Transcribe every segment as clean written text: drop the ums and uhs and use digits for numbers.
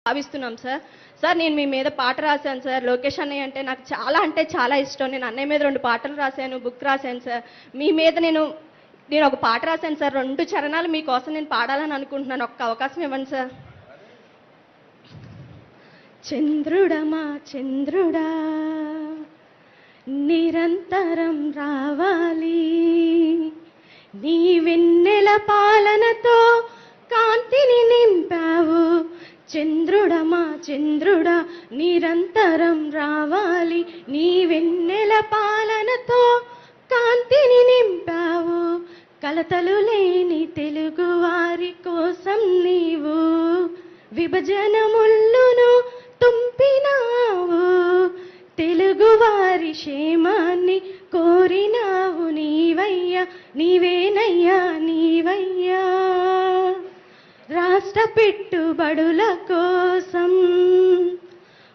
భావిస్తున్నాం sir. Sir నేను మీ మీద పాట రాశాను సార్. లోకేష్ అన్నయ్య అంటే నాకు చాలా ఇష్టం. నేను అన్నయ్య మీద 2 పాటలు రాశాను, బుక్ రాశాను సార్. మీ మీద నేను ఒక పాట రాశాను సార్. 2 చరణాలు మీకోసం నేను పాడాలని అనుకుంటున్నాను. ఒక్క అవకాశం ఇవ్వండి సార్. చంద్రుడమా చంద్రుడా నిరంతరం రావాలి, నీ వెన్నెల పాలనతో కాంతిని నింపావు. చంద్రుడమా చంద్రుడా నిరంతరం రావాలి, నీ వెన్నెల పాలనతో కాంతిని నింపావు. కలతలు లేని తెలుగు వారి కోసం నీవు విభజన ముళ్ళును తుంపినావు. తెలుగు వారి క్షేమాన్ని కోరినావు నీవయ్యా, నీవేనయ్యా నీవయ్యా. రాష్ట్ర పెట్టుబడుల కోసం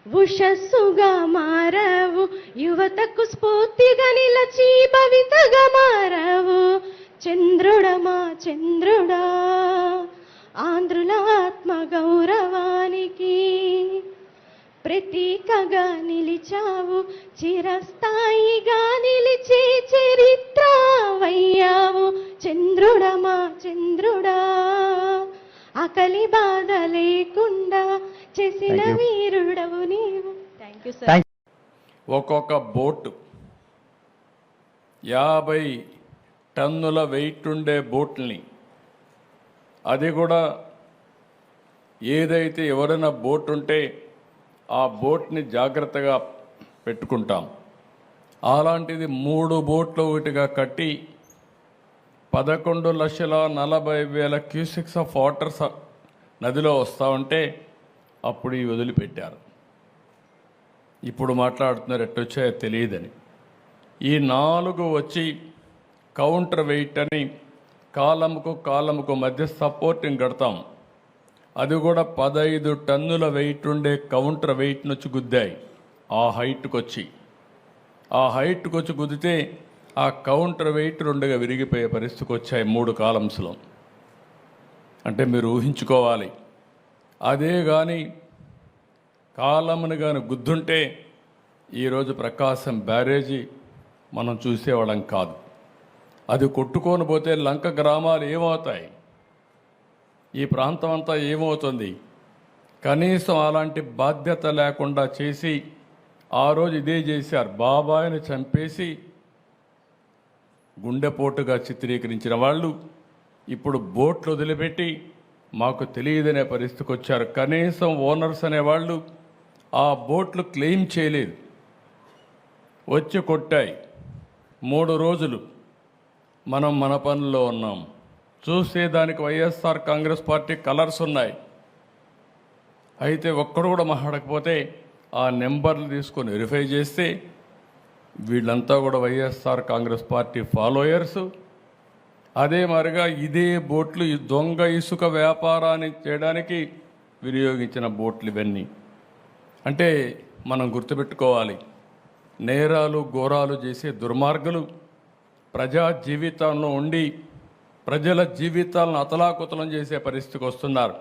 ఉషస్సుగా మారవు, యువతకు స్ఫూర్తిగా నిలచి భవితగా మారవు. చంద్రుడమా చంద్రుడా ఆంధ్రుల ఆత్మ గౌరవానికి ప్రతీకగా నిలిచావు, చిరస్థాయిగా నిలిచే చరిత్ర వయ్యావు. చంద్రుడమా చంద్రుడా ఆకలి బాధ లేకుండా చేసిన వీరుడవు నీవు. Thank you sir. ఒక్కొక్క బోటు 50 టన్నుల వెయిట్ ఉండే బోట్ని, అది కూడా ఏదైతే ఎవరైనా బోట్ ఉంటే ఆ బోట్ని జాగ్రత్తగా పెట్టుకుంటాం. అలాంటిది 3 బోట్లు ఒకటిగా కట్టి 11,40,000 క్యూసెక్స్ ఆఫ్ వాటర్ నదిలో వస్తూ ఉంటే అప్పుడు ఈ వదిలిపెట్టారు. ఇప్పుడు మాట్లాడుతున్నారు ఎట్టొచ్చాయో తెలియదని. ఈ 4 వచ్చి కౌంటర్ వెయిట్ అని కాలముకు మధ్య సపోర్టింగ్ కడతాం. అది కూడా 15 టన్నుల వెయిట్ ఉండే కౌంటర్ వెయిట్ నుంచి గుద్దాయి. ఆ హైట్కి వచ్చి గుద్దితే ఆ కౌంటర్ వెయిట్ 2గా విరిగిపోయే పరిస్థితికి వచ్చాయి 3 కాలమ్స్లో. అంటే మీరు ఊహించుకోవాలి, అదే కానీ కాలమును కానీ గుద్దుంటే ఈరోజు ప్రకాశం బ్యారేజీ మనం చూసేవాళ్ళం కాదు. అది కొట్టుకొని పోతే లంక గ్రామాలు ఏమవుతాయి, ఈ ప్రాంతం అంతా ఏమవుతుంది? కనీసం అలాంటి బాధ్యత లేకుండా చేసి ఆ రోజు ఇదే చేశారు. బాబాయిని చంపేసి గుండెపోటుగా చిత్రీకరించిన వాళ్ళు ఇప్పుడు బోట్లు వదిలిపెట్టి మాకు తెలియదనే పరిస్థితికి వచ్చారు. కనీసం ఓనర్స్ అనేవాళ్ళు ఆ బోట్లు క్లెయిమ్ చేయలేదు, వచ్చి కొట్టాయి. 3 రోజులు మనం మన పనుల్లో ఉన్నాం. చూసేదానికి వైఎస్ఆర్ కాంగ్రెస్ పార్టీ కలర్స్ ఉన్నాయి. అయితే ఒక్కడు కూడా మాట్లాడకపోతే ఆ నెంబర్లు తీసుకొని వెరిఫై చేస్తే వీళ్ళంతా కూడా వైఎస్ఆర్ కాంగ్రెస్ పార్టీ ఫాలోయర్స్. అదే మరిగా ఇదే బోట్లు ఈ దొంగ ఇసుక వ్యాపారాన్ని చేయడానికి వినియోగించిన బోట్లు ఇవన్నీ. అంటే మనం గుర్తుపెట్టుకోవాలి, నేరాలు ఘోరాలు చేసే దుర్మార్గులు ప్రజా జీవితంలో ఉండి ప్రజల జీవితాలను అతలాకుతలం చేసే పరిస్థితికి వస్తున్నారు.